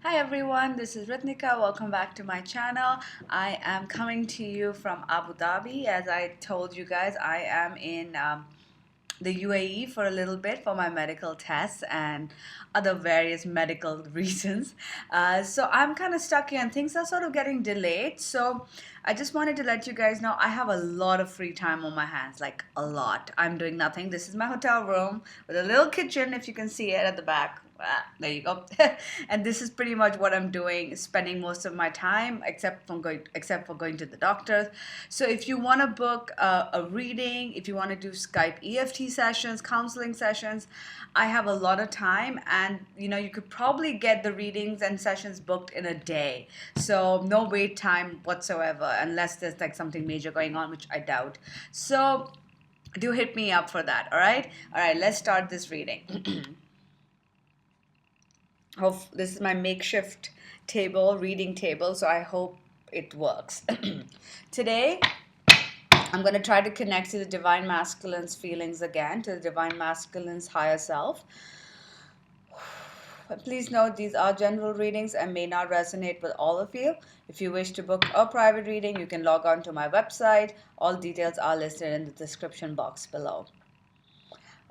Hi everyone, this is Ritnika. Welcome back to my channel. I am coming to you from Abu Dhabi. As I told you guys, I am in the UAE for a little bit for my medical tests and other various medical reasons. So I'm kind of stuck here and things are sort of getting delayed. So I just wanted to let you guys know I have a lot of free time on my hands, like a lot. I'm doing nothing. This is my hotel room with a little kitchen, if you can see it at the back. There you go. And this is pretty much what I'm doing, spending most of my time, except for going to the doctor. So if you want to book a reading, if you want to do Skype EFT sessions, counseling sessions, I have a lot of time, and you could probably get the readings and sessions booked in a day. So no wait time whatsoever, unless there's like something major going on, which I doubt. So do hit me up for that. All right, let's start this reading. This is my makeshift reading table, so I hope it works. Today I'm going to try to connect to the divine masculine's feelings again, to the divine masculine's higher self. Please note these are general readings and may not resonate with all of you. If you wish to book a private reading, you can log on to my website. All details are listed in the description box below.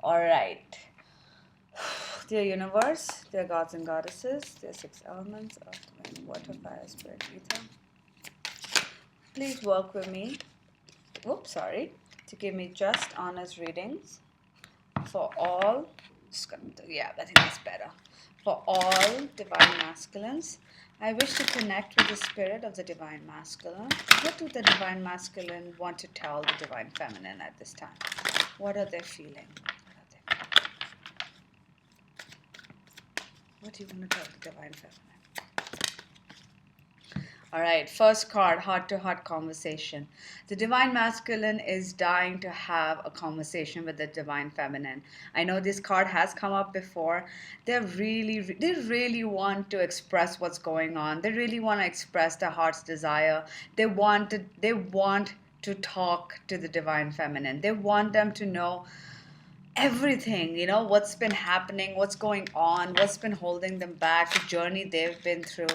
All right. Dear universe, dear gods and goddesses, dear six elements of the wind, water, fire, spirit, ether, please work with me. To give me just honest readings for all. Yeah, I think that's better. For all divine masculines, I wish to connect with the spirit of the divine masculine. What do the divine masculine want to tell the divine feminine at this time? What are they feeling? What do you want to tell the divine feminine? All right, first card, heart-to-heart conversation. The divine masculine is dying to have a conversation with the divine feminine. I know this card has come up before. They really want to express what's going on. They really want to express their heart's desire. They want to talk to the divine feminine. They want them to know everything, what's been happening, what's going on, what's been holding them back, the journey they've been through.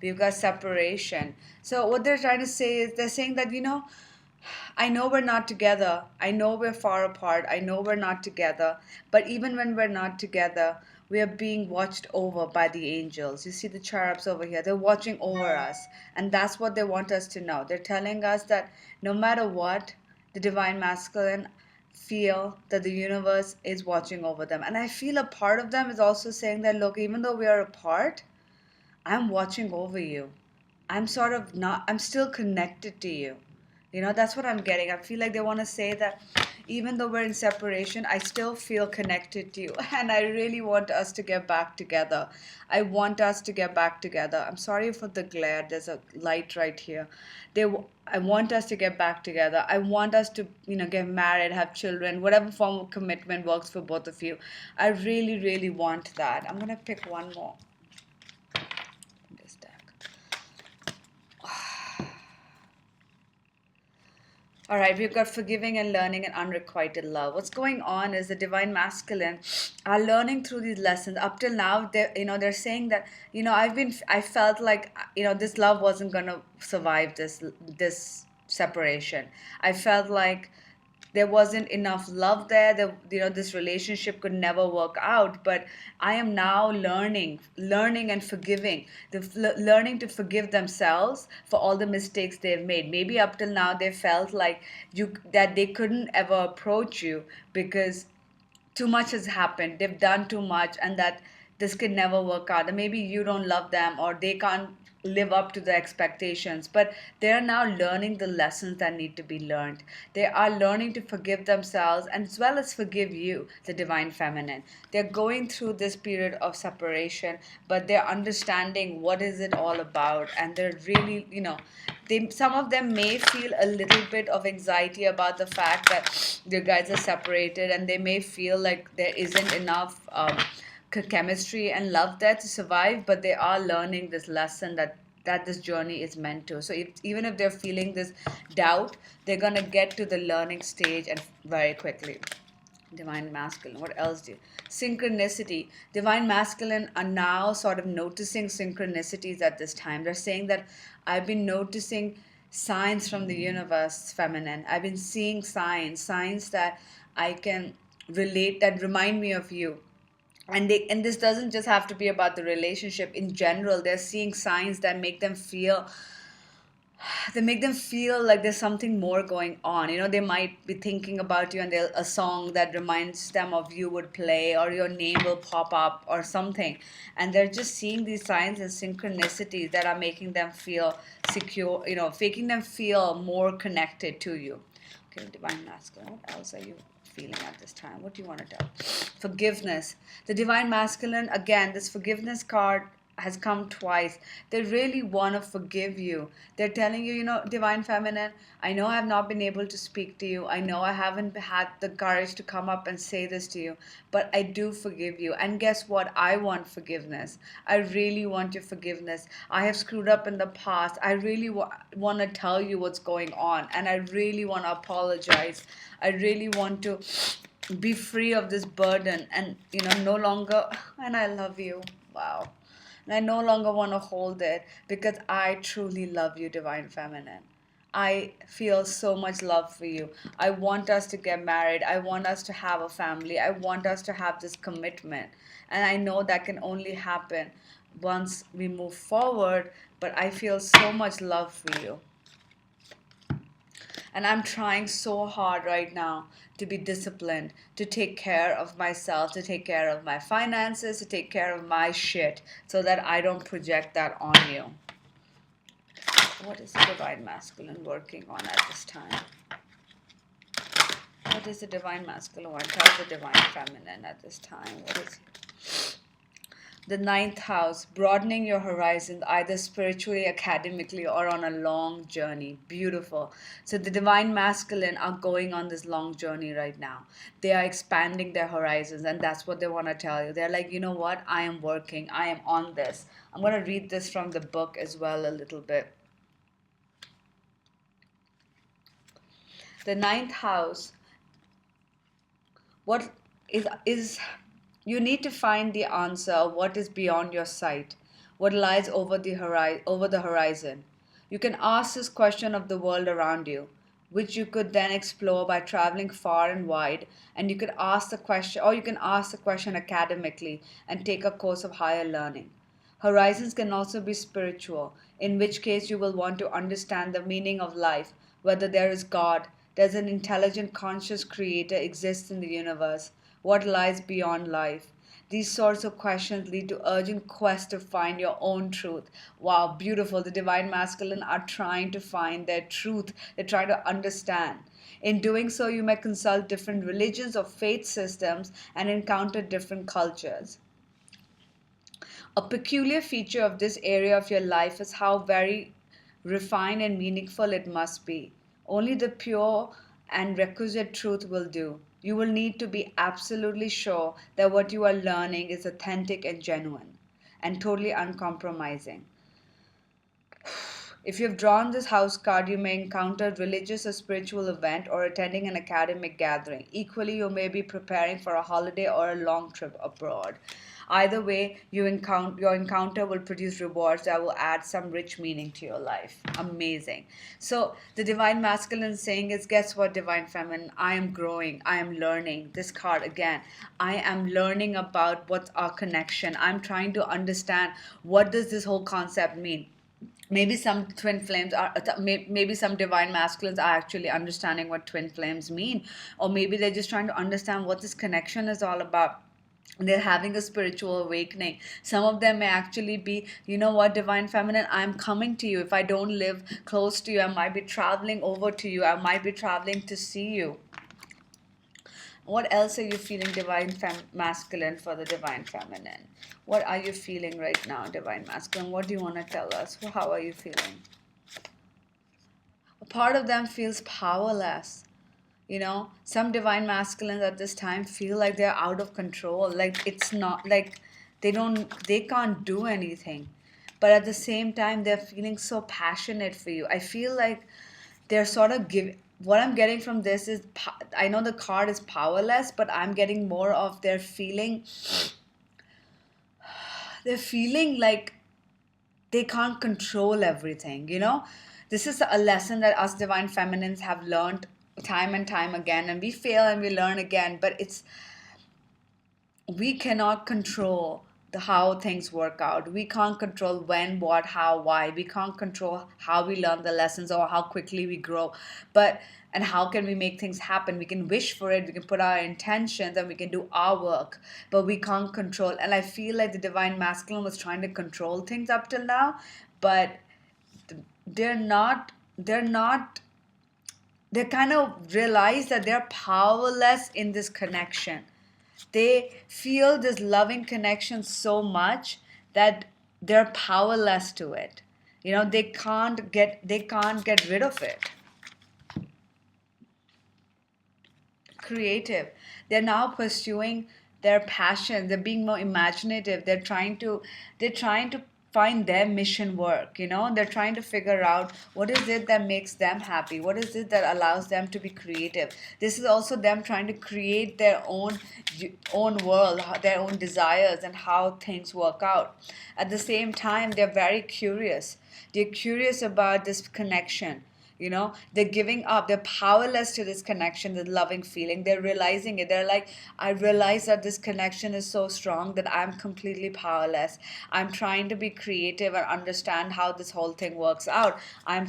We've got separation. So what they're trying to say is, they're saying that, I know we're not together. I know we're far apart. I know we're not together. But even when we're not together, we are being watched over by the angels. You see the cherubs over here. They're watching over us. And that's what they want us to know. They're telling us that no matter what, the divine masculine feel that the universe is watching over them. And I feel a part of them is also saying that, look, even though we are apart, I'm watching over you. I'm still connected to you. That's what I'm getting. I feel like they want to say that even though we're in separation, I still feel connected to you. And I really want us to get back together. I want us to get back together. I'm sorry for the glare. There's a light right here. I want us to get back together. I want us to, get married, have children, whatever form of commitment works for both of you. I really, really want that. I'm going to pick one more. All right, we've got forgiving and learning and unrequited love. What's going on is the divine masculine are learning through these lessons. Up till now, they're saying that, I felt like, this love wasn't gonna survive this separation. I felt like there wasn't enough love there, that this relationship could never work out. But I am now learning and forgiving, learning to forgive themselves for all the mistakes they've made. Maybe up till now they felt like that they couldn't ever approach you because too much has happened, they've done too much, and that this could never work out. And maybe you don't love them, or they can't live up to the expectations. But they are now learning the lessons that need to be learned. They are learning to forgive themselves and as well as forgive you, the divine feminine. They're going through this period of separation, but they're understanding what is it all about. And they're really, some of them may feel a little bit of anxiety about the fact that you guys are separated, and they may feel like there isn't enough chemistry and love there to survive. But they are learning this lesson that this journey is meant to. So even if they're feeling this doubt, they're going to get to the learning stage and very quickly. Divine masculine. What else do you? Synchronicity. Divine masculine are now sort of noticing synchronicities at this time. They're saying that I've been noticing signs from the universe, feminine. I've been seeing signs that I can relate, that remind me of you. And this doesn't just have to be about the relationship. In general, they're seeing signs that make them feel like there's something more going on. They might be thinking about you, and a song that reminds them of you would play, or your name will pop up or something. And they're just seeing these signs and synchronicities that are making them feel secure, making them feel more connected to you. Okay, divine masculine. What else are you feeling at this time? What do you want to tell? Forgiveness. The divine masculine, again, this forgiveness card has come twice. They really want to forgive you. They're telling you, divine feminine, I know I have not been able to speak to you. I know I haven't had the courage to come up and say this to you, but I do forgive you. And guess what? I want forgiveness. I really want your forgiveness. I have screwed up in the past. I really want to tell you what's going on, and I really want to apologize. I really want to be free of this burden, and no longer, and I love you. Wow. And I no longer want to hold it, because I truly love you, divine feminine. I feel so much love for you. I want us to get married. I want us to have a family. I want us to have this commitment. And I know that can only happen once we move forward, but I feel so much love for you. And I'm trying so hard right now to be disciplined, to take care of myself, to take care of my finances, to take care of my shit, so that I don't project that on you. What is the divine masculine working on at this time? What is the divine masculine want? Tell the divine feminine at this time. What is the 9th house? Broadening your horizons, either spiritually, academically, or on a long journey. Beautiful. So the divine masculine are going on this long journey right now. They are expanding their horizons, and that's what they want to tell you. They're like, you know what? I am working. I am on this. I'm going to read this from the book as well a little bit. The 9th house, what is you need to find the answer of what is beyond your sight, what lies over the horizon. You can ask this question of the world around you, which you could then explore by traveling far and wide. And you could ask the question, or you can ask the question academically and take a course of higher learning. Horizons can also be spiritual, in which case you will want to understand the meaning of life, whether there is God, there's an intelligent, conscious creator exists in the universe, what lies beyond life. These sorts of questions lead to urgent quest to find your own truth. Wow, beautiful. The divine masculine are trying to find their truth. They're trying to understand. In doing so, you may consult different religions or faith systems and encounter different cultures. A peculiar feature of this area of your life is how very refined and meaningful it must be. Only the pure and requisite truth will do. You will need to be absolutely sure that what you are learning is authentic and genuine and totally uncompromising. If you've drawn this house card, you may encounter a religious or spiritual event or attending an academic gathering. Equally, you may be preparing for a holiday or a long trip abroad. Either way, your encounter will produce rewards that will add some rich meaning to your life. Amazing. So the divine masculine saying is, guess what, divine feminine? I am growing. I am learning. This card again. I am learning about what's our connection. I'm trying to understand, what does this whole concept mean? Maybe some twin flames are, maybe some divine masculines are actually understanding what twin flames mean, or maybe they're just trying to understand what this connection is all about. They're having a spiritual awakening. Some of them may actually be, you know what, divine feminine, I'm coming to you. If I don't live close to you, I might be traveling over to you. I might be traveling to see you. What else are you feeling, divine masculine, for the divine feminine? What are you feeling right now, divine masculine? What do you want to tell us? How are you feeling? A part of them feels powerless. Some divine masculines at this time feel like they're out of control. Like, it's not like they can't do anything. But at the same time, they're feeling so passionate for you. I feel like they're sort of what I'm getting from this is, I know the card is powerless, but I'm getting more of they're feeling like they can't control everything, you know? This is a lesson that us divine feminines have learned time and time again, and we fail and we learn again, but we cannot control how things work out. We can't control when, what, how, why. We can't control how we learn the lessons or how quickly we grow. But and how can we make things happen? We can wish for it, we can put our intentions, and we can do our work, but we can't control. And I feel like the divine masculine was trying to control things up till now, but they're not they kind of realize that they're powerless in this connection. They feel this loving connection so much that they're powerless to it. You know, they can't get rid of it. Creative. They're now pursuing their passion. They're being more imaginative. They're trying to find their mission work. You know, they're trying to figure out what is it that makes them happy. What is it that allows them to be creative. This is also them trying to create their own world, their own desires, and how things work out. At the same time, they're very curious. They're curious about this connection. You know, they're giving up, they're powerless to this connection, the loving feeling. They're realizing it. They're like, I realize that this connection is so strong that I'm completely powerless. I'm trying to be creative and understand how this whole thing works out. I'm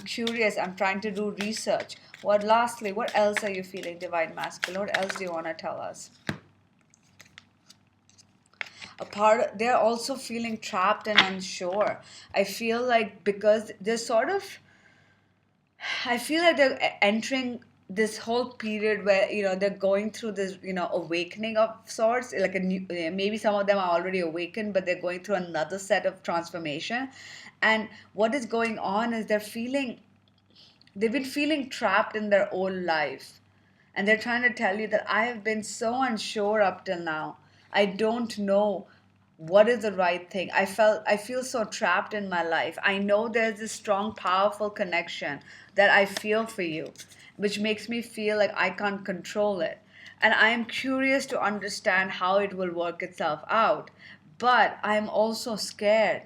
curious, I'm trying to do research. What else are you feeling, divine masculine? What else do you want to tell us? They're also feeling trapped and unsure. I feel like, because they're sort of, I feel like they're entering this whole period where, you know, they're going through this, you know, awakening of sorts. Like a new, maybe some of them are already awakened, but they're going through another set of transformation. And what is going on is they've been feeling trapped in their old life, and they're trying to tell you that I have been so unsure up till now. I don't know what is the right thing. I feel so trapped in my life. I know there's this strong, powerful connection that I feel for you, which makes me feel like I can't control it. And I am curious to understand how it will work itself out. But I'm also scared.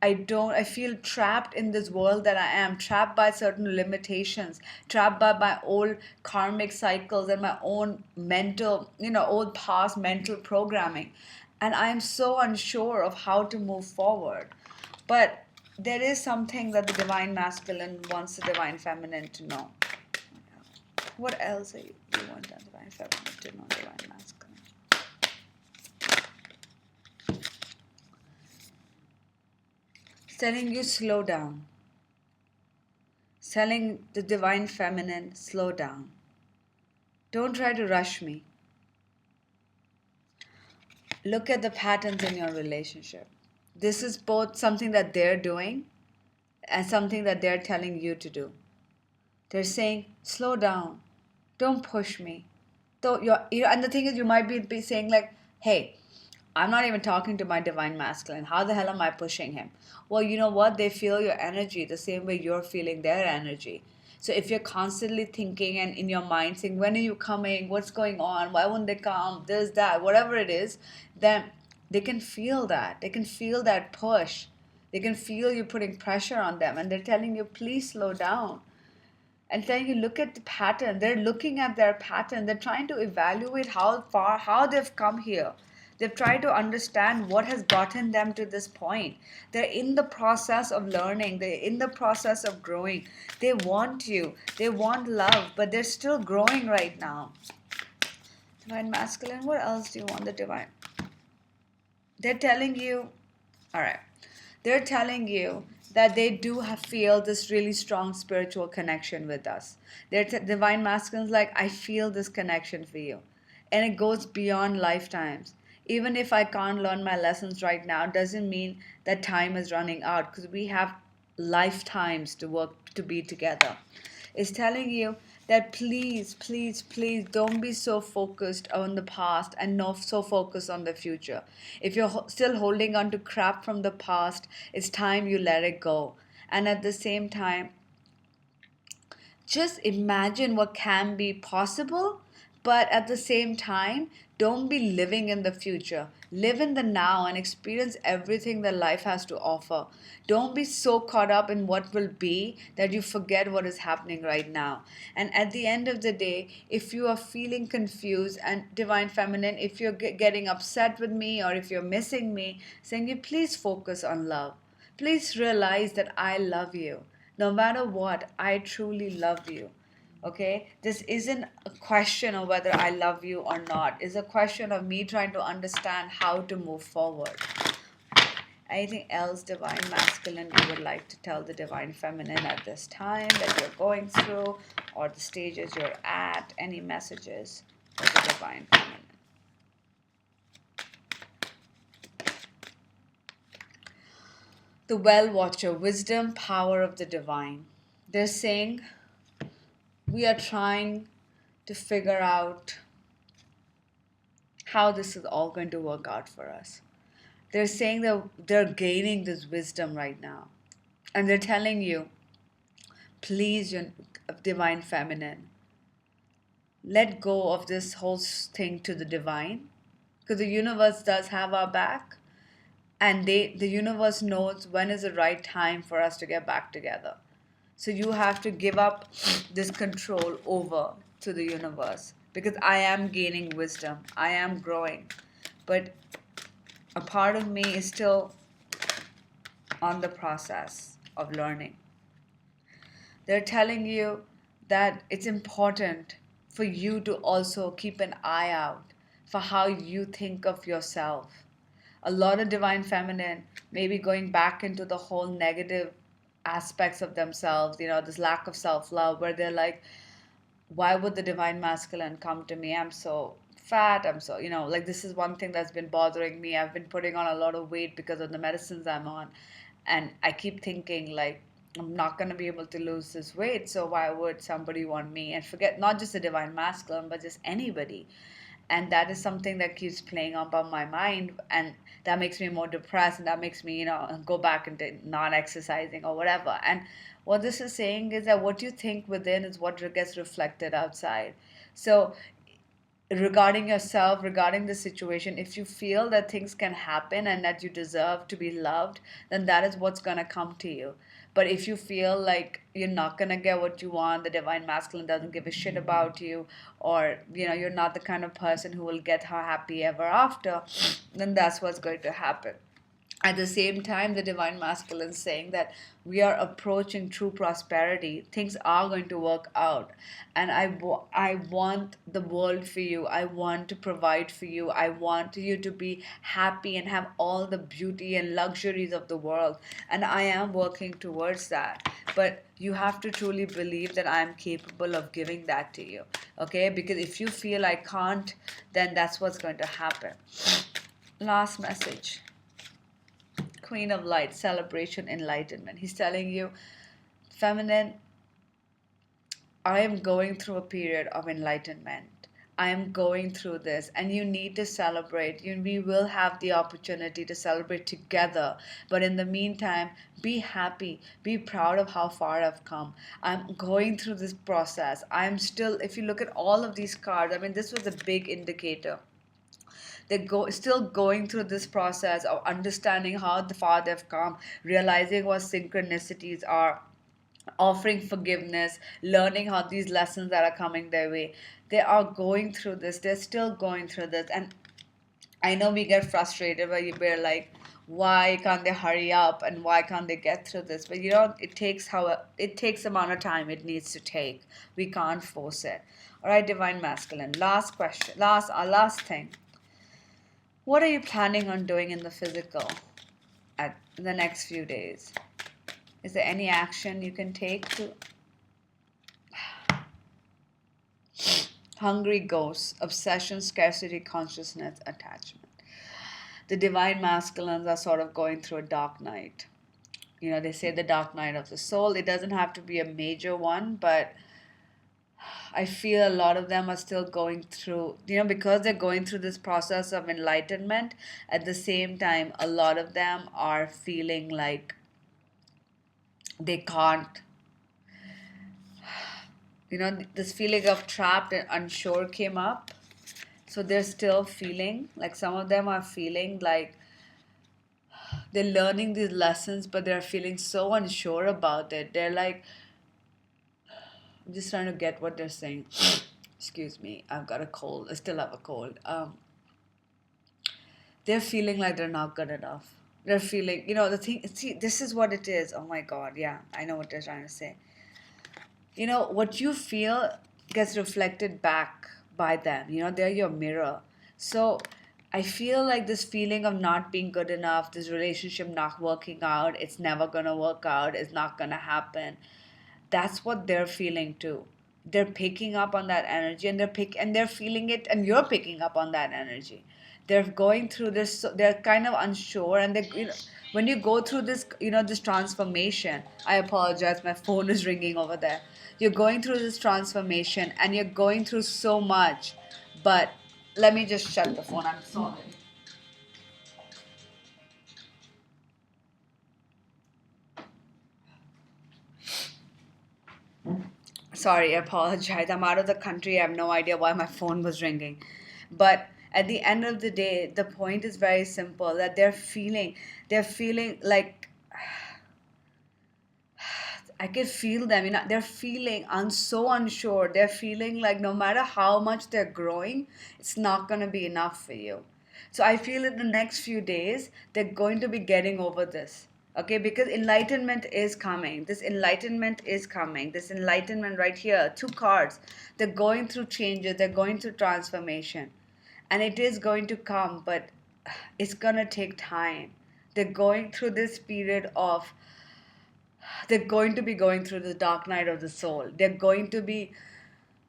I feel trapped in this world that I am, trapped by certain limitations, trapped by my old karmic cycles and my own mental, you know, old past mental programming. And I am so unsure of how to move forward. But there is something that the divine masculine wants the divine feminine to know. What else do you want the divine feminine to know, divine masculine? It's telling you slow down. It's telling the divine feminine, slow down. Don't try to rush me. Look at the patterns in your relationship. This is both something that they're doing and something that they're telling you to do. They're saying, slow down. Don't push me. Though and the thing is, you might be saying like, hey, I'm not even talking to my divine masculine. How the hell am I pushing him? Well, you know what? They feel your energy the same way you're feeling their energy. So if you're constantly thinking and in your mind saying, when are you coming? What's going on? Why won't they come? This, that, whatever it is, then they can feel that. They can feel that push. They can feel you putting pressure on them. And they're telling you, please slow down. And then you look at the pattern. They're looking at their pattern. They're trying to evaluate how they've come here. They've tried to understand what has gotten them to this point. They're in the process of learning. They're in the process of growing. They want you. They want love, but they're still growing right now. Divine masculine, what else do you want the divine? They're telling you, all right, they're telling you that they do feel this really strong spiritual connection with us. Their divine masculine's like, I feel this connection for you. And it goes beyond lifetimes. Even if I can't learn my lessons right now, doesn't mean that time is running out, because we have lifetimes to work to be together. It's telling you that please, please, please don't be so focused on the past and not so focused on the future. If you're still holding on to crap from the past, it's time you let it go. And at the same time, just imagine what can be possible, but at the same time, don't be living in the future. Live in the now and experience everything that life has to offer. Don't be so caught up in what will be that you forget what is happening right now. And at the end of the day, if you are feeling confused and Divine Feminine, if you're getting upset with me or if you're missing me, saying you please focus on love. Please realize that I love you. No matter what, I truly love you. Okay? This isn't a question of whether I love you or not. It's a question of me trying to understand how to move forward. Anything else, Divine Masculine, you would like to tell the Divine Feminine at this time that you're going through or the stages you're at? Any messages for the Divine Feminine? The Well Watcher, wisdom, power of the divine. They're saying we are trying to figure out how this is all going to work out for us. They're saying that they're gaining this wisdom right now. And they're telling you, please, Divine Feminine, let go of this whole thing to the divine. Because the universe does have our back. And the universe knows when is the right time for us to get back together. So you have to give up this control over to the universe. Because I am gaining wisdom. I am growing. But a part of me is still on the process of learning. They're telling you that it's important for you to also keep an eye out for how you think of yourself. A lot of Divine Feminine maybe going back into the whole negative aspects of themselves, this lack of self-love where they're like, why would the Divine Masculine come to me? I'm so fat. I'm so, like this is one thing that's been bothering me. I've been putting on a lot of weight because of the medicines I'm on. And I keep thinking like, I'm not going to be able to lose this weight. So why would somebody want me? And forget not just the Divine Masculine, but just anybody. And that is something that keeps playing up on my mind, and that makes me more depressed, and that makes me go back into not exercising or whatever. And what this is saying is that what you think within is what gets reflected outside. So regarding yourself, regarding the situation, if you feel that things can happen and that you deserve to be loved, then that is what's going to come to you. But if you feel like you're not going to get what you want, the Divine Masculine doesn't give a shit about you, or you're not the kind of person who will get her happy ever after, then that's what's going to happen. At the same time, the Divine Masculine is saying that we are approaching true prosperity. Things are going to work out. And I want the world for you. I want to provide for you. I want you to be happy and have all the beauty and luxuries of the world. And I am working towards that. But you have to truly believe that I am capable of giving that to you. Okay? Because if you feel I can't, then that's what's going to happen. Last message. Queen of Light, celebration, enlightenment. He's telling you, Feminine, I am going through a period of enlightenment. I am going through this, and you need to celebrate. We will have the opportunity to celebrate together. But in the meantime, be happy. Be proud of how far I've come. I'm going through this process. I'm still, if you look at all of these cards, I mean, this was a big indicator. They're still going through this process of understanding how far they've come, realizing what synchronicities are, offering forgiveness, learning how these lessons that are coming their way. They are going through this. They're still going through this. And I know we get frustrated where we're like, why can't they hurry up and why can't they get through this? But it takes the amount of time it needs to take. We can't force it. All right, Divine Masculine. Last question. Last thing. What are you planning on doing in the physical at the next few days? Is there any action you can take to... Hungry ghosts, obsession, scarcity, consciousness, attachment. The Divine Masculines are sort of going through a dark night. They say the dark night of the soul. It doesn't have to be a major one, but I feel a lot of them are still going through, because they're going through this process of enlightenment. At the same time, a lot of them are feeling like they can't this feeling of trapped and unsure came up. So they're still feeling, like some of them are feeling like they're learning these lessons, but they're feeling so unsure about it. They're like, I'm just trying to get what they're saying. Excuse me, I've got a cold. I still have a cold. They're feeling like they're not good enough. They're feeling, the thing, see, this is what it is. Oh my God, yeah, I know what they're trying to say. What you feel gets reflected back by them. They're your mirror. So I feel like this feeling of not being good enough, this relationship not working out, it's never going to work out, it's not going to happen. That's what they're feeling too. They're picking up on that energy, and they're feeling it, and you're picking up on that energy. They're going through this, so they're kind of unsure, and when you go through this, this transformation. I apologize, my phone is ringing over there. You're going through this transformation, and you're going through so much. But let me just shut the phone. I'm sorry. Sorry, I apologize. I'm out of the country. I have no idea why my phone was ringing. But at the end of the day, the point is very simple, that they're feeling like, I could feel them, they're feeling so unsure. They're feeling like no matter how much they're growing, it's not going to be enough for you. So I feel in the next few days, they're going to be getting over this. Okay, because enlightenment is coming. This enlightenment is coming. This enlightenment right here, 2 cards. They're going through changes, they're going through transformation. And it is going to come, but it's going to take time. They're going through this period of they're going to be going through the dark night of the soul. They're going to be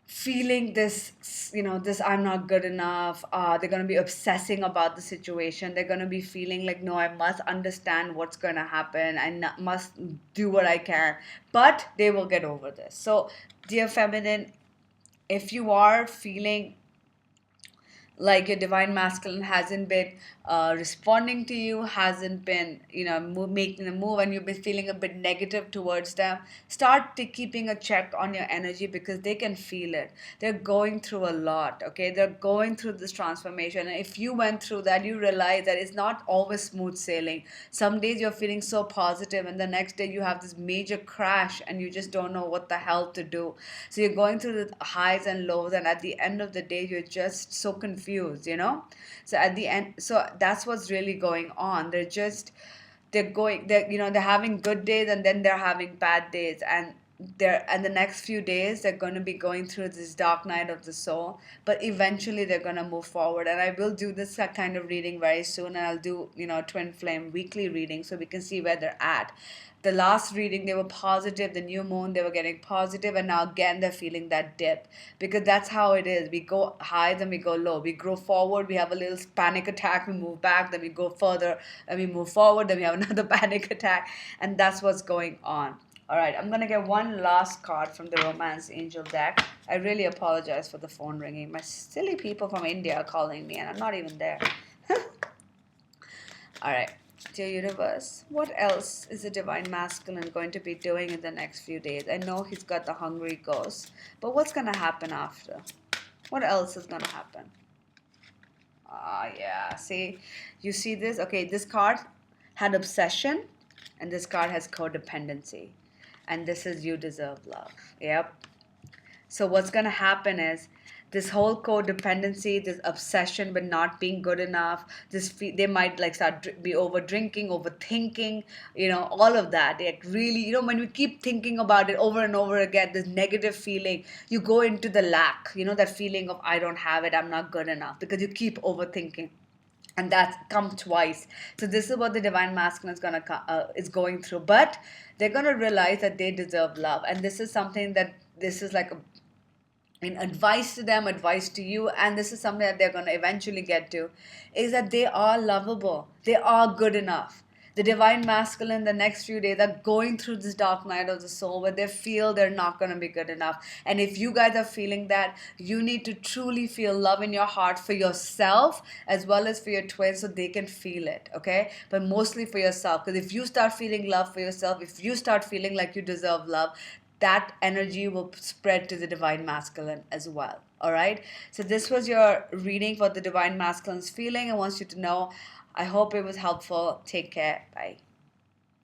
feeling this, this I'm not good enough. They're going to be obsessing about the situation. They're going to be feeling like, no, I must understand what's going to happen. Must do what I can. But they will get over this. So, dear feminine, if you are feeling like your divine masculine hasn't been responding to you, hasn't been making a move, and you've been feeling a bit negative towards them, start keeping a check on your energy, because they can feel it. They're going through a lot. Okay, they're going through this transformation, and if you went through that, you realize that it's not always smooth sailing. Some days you're feeling so positive, and the next day you have this major crash, and you just don't know what the hell to do. So you're going through the highs and lows, and at the end of the day, you're just so confused. So at the end, so that's what's really going on. They're having good days, and then they're having bad days, and the next few days they're going to be going through this dark night of the soul, but eventually they're going to move forward. And I will do this kind of reading very soon, and I'll do twin flame weekly reading, so we can see where they're at. The last reading, they were positive. The new moon, they were getting positive, and now again they're feeling that dip, because that's how it is. We go high, then we go low. We grow forward, we have a little panic attack, we move back, then we go further, and we move forward, then we have another panic attack, and that's what's going on. All right, I'm gonna get one last card from the Romance Angel deck. I really apologize for the phone ringing. My silly people from India are calling me, and I'm not even there. All right. Dear universe, what else is the divine masculine going to be doing in the next few days? I know he's got the hungry ghost, but what's going to happen after? What else is going to happen? Yeah, see, you see this? Okay, this card had obsession, and this card has codependency, and this is you deserve love. Yep. So what's going to happen is, this whole codependency, this obsession with not being good enough, they might like be over drinking, overthinking, all of that. Like really, when we keep thinking about it over and over again, this negative feeling, you go into the lack, that feeling of I don't have it, I'm not good enough, because you keep overthinking. And that's come twice. So this is what the divine masculine is going through. But they're gonna realize that they deserve love, and this is something this is like advice to them, advice to you, and this is something that they're going to eventually get to, is that they are lovable. They are good enough. The divine masculine, the next few days, are going through this dark night of the soul where they feel they're not going to be good enough. And if you guys are feeling that, you need to truly feel love in your heart for yourself as well as for your twins, so they can feel it, okay? But mostly for yourself, because if you start feeling love for yourself, if you start feeling like you deserve love, that energy will spread to the divine masculine as well. All right. So this was your reading for the divine masculine's feeling. I want you to know. I hope it was helpful. Take care. Bye.